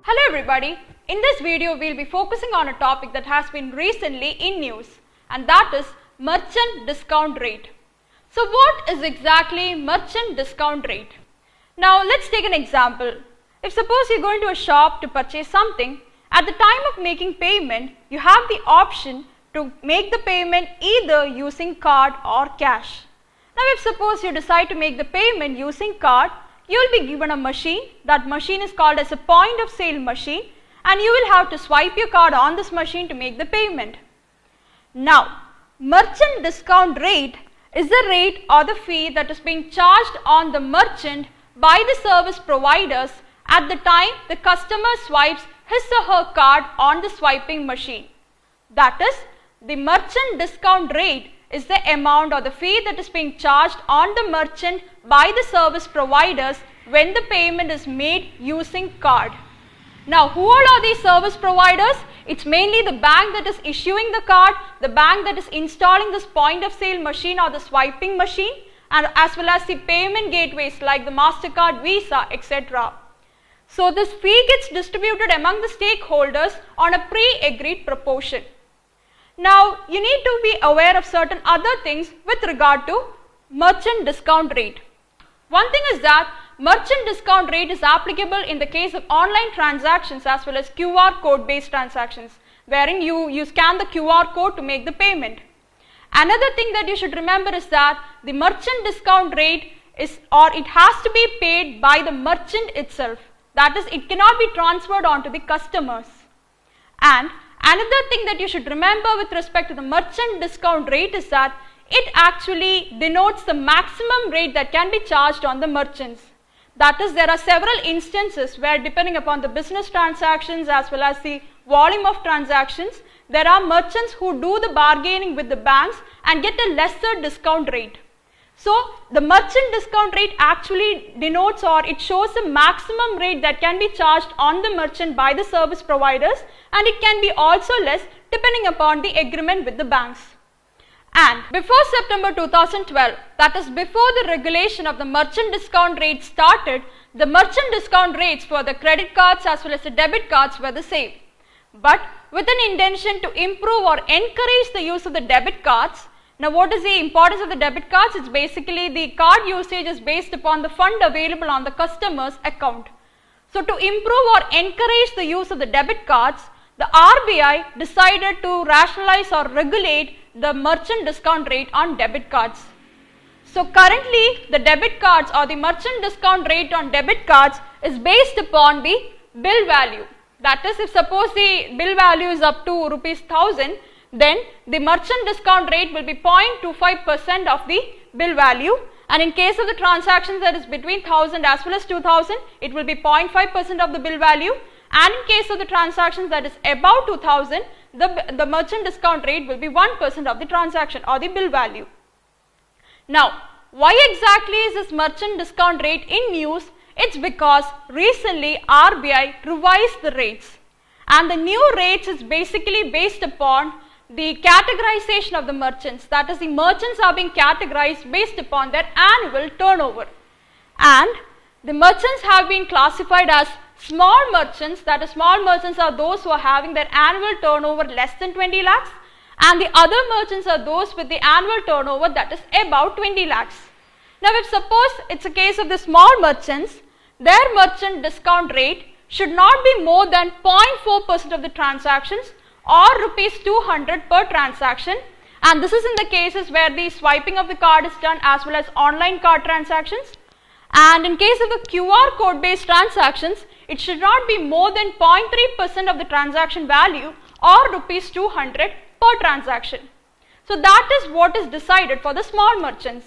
Hello everybody, in this video we will be focusing on a topic that has been recently in news, and that is merchant discount rate. So what is exactly merchant discount rate? Now let's take an example. If suppose you go into a shop to purchase something, at the time of making payment you have the option to make the payment either using card or cash. Now if suppose you decide to make the payment using card, you will be given a machine. That machine is called as a point of sale machine, and you will have to swipe your card on this machine to make the payment. Now, merchant discount rate is the rate or the fee that is being charged on the merchant by the service providers at the time the customer swipes his or her card on the swiping machine. That is, the merchant discount rate is the amount or the fee that is being charged on the merchant by the service providers when the payment is made using card. Now, who all are these service providers? It's mainly the bank that is issuing the card, the bank that is installing this point of sale machine or the swiping machine, and as well as the payment gateways like the MasterCard, Visa, etc. So, this fee gets distributed among the stakeholders on a pre-agreed proportion. Now, you need to be aware of certain other things with regard to merchant discount rate. One thing is that merchant discount rate is applicable in the case of online transactions as well as QR code based transactions, wherein you scan the QR code to make the payment. Another thing that you should remember is that the merchant discount rate is, or it has to be paid by the merchant itself. That is, it cannot be transferred onto the customers. And another thing that you should remember with respect to the merchant discount rate is that it actually denotes the maximum rate that can be charged on the merchants. That is, there are several instances where, depending upon the business transactions as well as the volume of transactions, there are merchants who do the bargaining with the banks and get a lesser discount rate. So, the merchant discount rate actually denotes, or it shows the maximum rate that can be charged on the merchant by the service providers, and it can be also less depending upon the agreement with the banks. And before September 2012, that is before the regulation of the merchant discount rate started, the merchant discount rates for the credit cards as well as the debit cards were the same. But with an intention to improve or encourage the use of the debit cards. Now, what is the importance of the debit cards? It's basically the card usage is based upon the fund available on the customer's account. So, to improve or encourage the use of the debit cards, the RBI decided to rationalize or regulate the merchant discount rate on debit cards. So, currently the debit cards or the merchant discount rate on debit cards is based upon the bill value. That is, if suppose the bill value is up to rupees 1000, then the merchant discount rate will be 0.25% of the bill value, and in case of the transactions that is between 1000 as well as 2000, it will be 0.5% of the bill value, and in case of the transactions that is above 2000, the merchant discount rate will be 1% of the transaction or the bill value. Now, why exactly is this merchant discount rate in news? It's because recently RBI revised the rates, and the new rates is basically based upon the categorization of the merchants. That is, the merchants are being categorized based upon their annual turnover, and the merchants have been classified as small merchants. That is, small merchants are those who are having their annual turnover less than 20 lakhs, and the other merchants are those with the annual turnover that is about 20 lakhs. Now, if suppose it's a case of the small merchants, their merchant discount rate should not be more than 0.4% of the transactions or rupees 200 per transaction, and this is in the cases where the swiping of the card is done as well as online card transactions. And in case of the QR code based transactions, it should not be more than 0.3% of the transaction value or rupees 200 per transaction. So that is what is decided for the small merchants.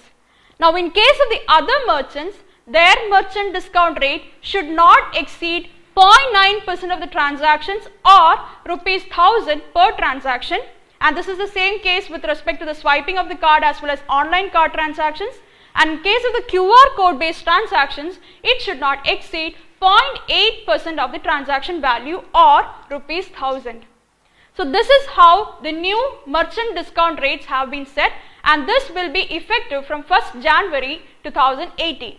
Now, in case of the other merchants, their merchant discount rate should not exceed 0.9% of the transactions or rupees 1000 per transaction, and this is the same case with respect to the swiping of the card as well as online card transactions. And in case of the QR code based transactions, it should not exceed 0.8% of the transaction value or rupees 1000. So this is how the new merchant discount rates have been set, and this will be effective from 1st January 2018.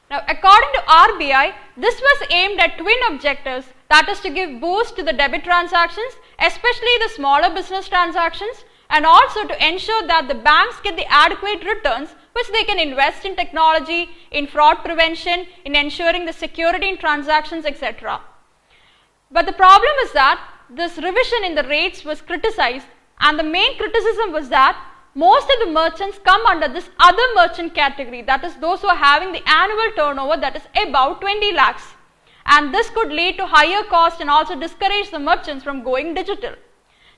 Now, according to RBI, this was aimed at twin objectives. that is to give boost to the debit transactions, especially the smaller business transactions, and also to ensure that the banks get the adequate returns which they can invest in technology, in fraud prevention, in ensuring the security in transactions, etc. But the problem is that this revision in the rates was criticized, and the main criticism was that most of the merchants come under this other merchant category, that is those who are having the annual turnover that is above 20 lakhs. And this could lead to higher cost and also discourage the merchants from going digital.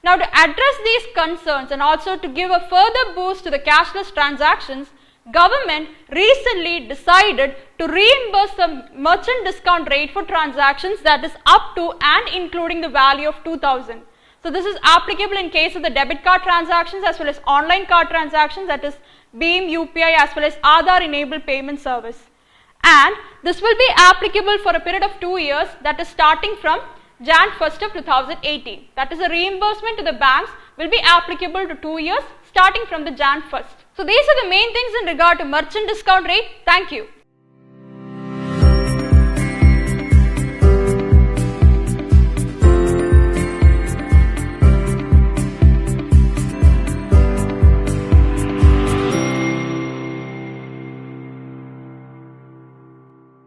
Now, to address these concerns and also to give a further boost to the cashless transactions, government recently decided to reimburse the merchant discount rate for transactions that is up to and including the value of 2000. So this is applicable in case of the debit card transactions as well as online card transactions, that is BHIM, UPI as well as Aadhaar enabled payment service. And this will be applicable for a period of 2 years, that is starting from Jan 1st of 2018. That is, a reimbursement to the banks will be applicable to 2 years starting from the Jan 1st. So these are the main things in regard to merchant discount rate. Thank you.